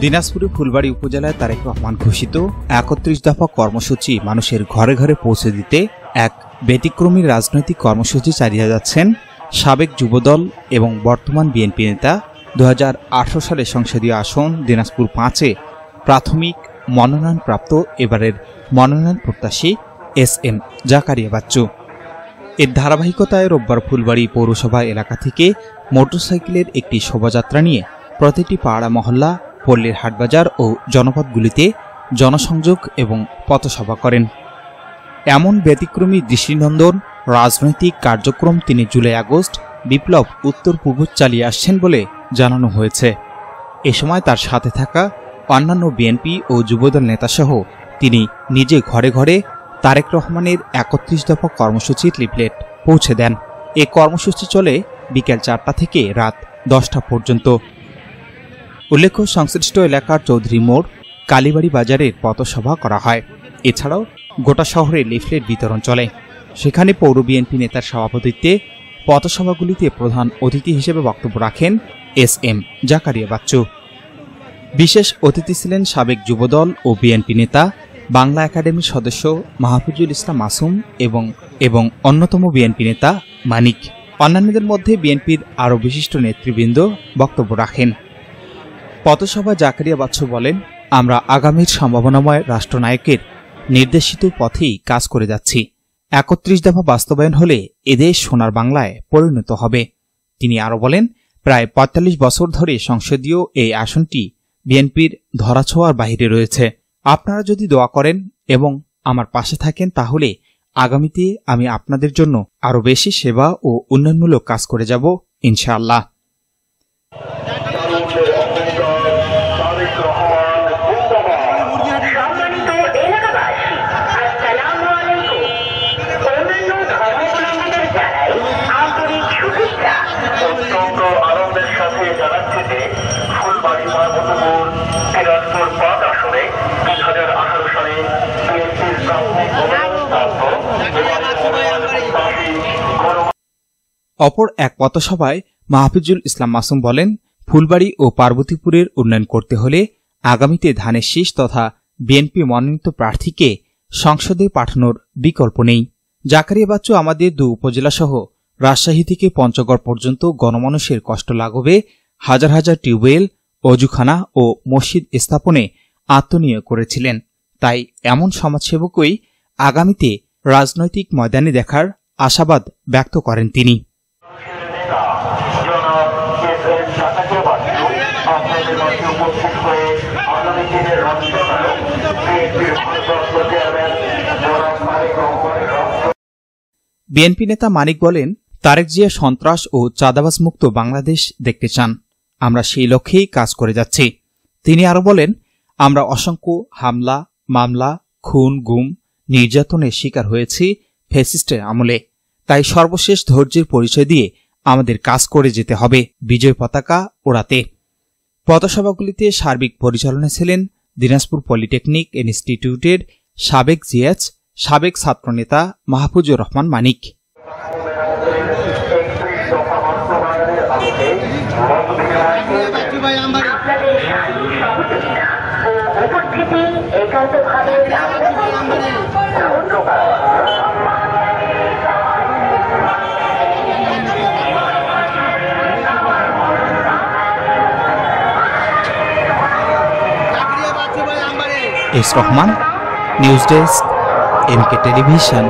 দিনাজপুরের ফুলবাড়ী উপজেলায় তারেক রহমান ঘোষিত ৩১ দফা কর্মসূচি মানুষের ঘরে ঘরে পৌঁছে দিতে এক ব্যতিক্রমী রাজনৈতিক কর্মসূচি চালিয়ে যাচ্ছেন সাবেক যুবদল এবং বর্তমান বিএনপি নেতা। ২০১৮ সালে সংসদীয় আসন দিনাজপুর ৫-এ প্রাথমিক মনোনয়নপ্রাপ্ত এবারের মনোনয়ন প্রত্যাশী এস.এম. জাকারিয়া বাচ্চু। এর ধারাবাহিকতায় রোববার ফুলবাড়ী পৌরসভা এলাকা থেকে মোটরসাইকেলের একটি শোভাযাত্রা নিয়ে প্রতিটি পাড়া মহল্লা, পল্লীর হাটবাজার ও জনপদগুলিতে জনসংযোগ এবং পথসভা করেন। এমন ব্যতিক্রমী দৃষ্টিনন্দন রাজনৈতিক কার্যক্রম তিনি জুলাই-আগস্ট বিপ্লব উত্তর পূর্ব চালিয়ে আসছেন বলে জানানো হয়েছে। এ সময় তার সাথে থাকা অন্যান্য বিএনপি ও যুবদল নেতাসহ তিনি নিজে ঘরে ঘরে তারেক রহমানের ৩১ দফা কর্মসূচির লিফলেট পৌঁছে দেন। এ কর্মসূচি চলে বিকেল ৪টা থেকে রাত ১০টা পর্যন্ত। উল্লেখ্য, সংশ্লিষ্ট এলাকার চৌধুরী মোড়, কালীবাড়ি বাজারের পথসভা করা হয়। এছাড়াও গোটা শহরে লিফলেট বিতরণ চলে। সেখানে পৌর বিএনপি নেতার সভাপতিত্বে পথসভাগুলিতে প্রধান অতিথি হিসেবে বক্তব্য রাখেন এস.এম. জাকারিয়া বাচ্চু। বিশেষ অতিথি ছিলেন সাবেক যুবদল ও বিএনপি নেতা, বাংলা একাডেমির সদস্য মাহফুজুল ইসলাম মাসুম এবং অন্যতম বিএনপি নেতা মানিক। অন্যান্যদের মধ্যে বিএনপির আরও বিশিষ্ট নেতৃবৃন্দ বক্তব্য রাখেন। পথসভা জাকারিয়া বাচ্চু বলেন, আমরা আগামীর সম্ভাবনাময় রাষ্ট্রনায়কের নির্দেশিত পথেই কাজ করে যাচ্ছি। ৩১ দফা বাস্তবায়ন হলে এদেশ সোনার বাংলায় পরিণত হবে। তিনি আরও বলেন, প্রায় ৪৫ বছর ধরে সংসদীয় এই আসনটি বিএনপির ধরাছোঁয়ার বাহিরে রয়েছে। আপনারা যদি দোয়া করেন এবং আমার পাশে থাকেন তাহলে আগামীতে আমি আপনাদের জন্য আরও বেশি সেবা ও উন্নয়নমূলক কাজ করে যাব ইনশাআল্লাহ। অপর এক পথসভায় মাহফুজুল ইসলাম মাসুম বলেন, ফুলবাড়ী ও পার্বতীপুরের উন্নয়ন করতে হলে আগামীতে ধানের শীষ তথা বিএনপি মনোনীত প্রার্থীকে সংসদে পাঠানোর বিকল্প নেই। জাকারিয়া বাচ্চু আমাদের ২ উপজেলাসহ রাজশাহী থেকে পঞ্চগড় পর্যন্ত গণমানুষের কষ্ট লাঘবে হাজার হাজার টিউবওয়েল, অজুখানা ও মসজিদ স্থাপনে আত্মনিয়োগ করেছিলেন। তাই এমন সমাজসেবকই আগামীতে রাজনৈতিক ময়দানে দেখার আশাবাদ ব্যক্ত করেন তিনি। বিএনপি নেতা মানিক বলেন, তারেক জিয়া সন্ত্রাস ও চাঁদাবাজ মুক্ত বাংলাদেশ দেখতে চান। আমরা সেই লক্ষ্যেই কাজ করে যাচ্ছি। তিনি আরও বলেন, আমরা অসংখ্য হামলা, মামলা, খুন, গুম, নির্যাতনের শিকার হয়েছি ফ্যাসিস্টের আমলে। তাই সর্বশেষ ধৈর্যের পরিচয় দিয়ে আমাদের কাজ করে যেতে হবে বিজয় পতাকা ওড়াতে। পথসভাগুলিতে সার্বিক পরিচালনায় ছিলেন দিনাজপুর পলিটেকনিক ইনস্টিটিউটের সাবেক জিএচ, সাবেক ছাত্রনেতা Mahfuzur Rahman Manik. S Rahman, news desk, MK television.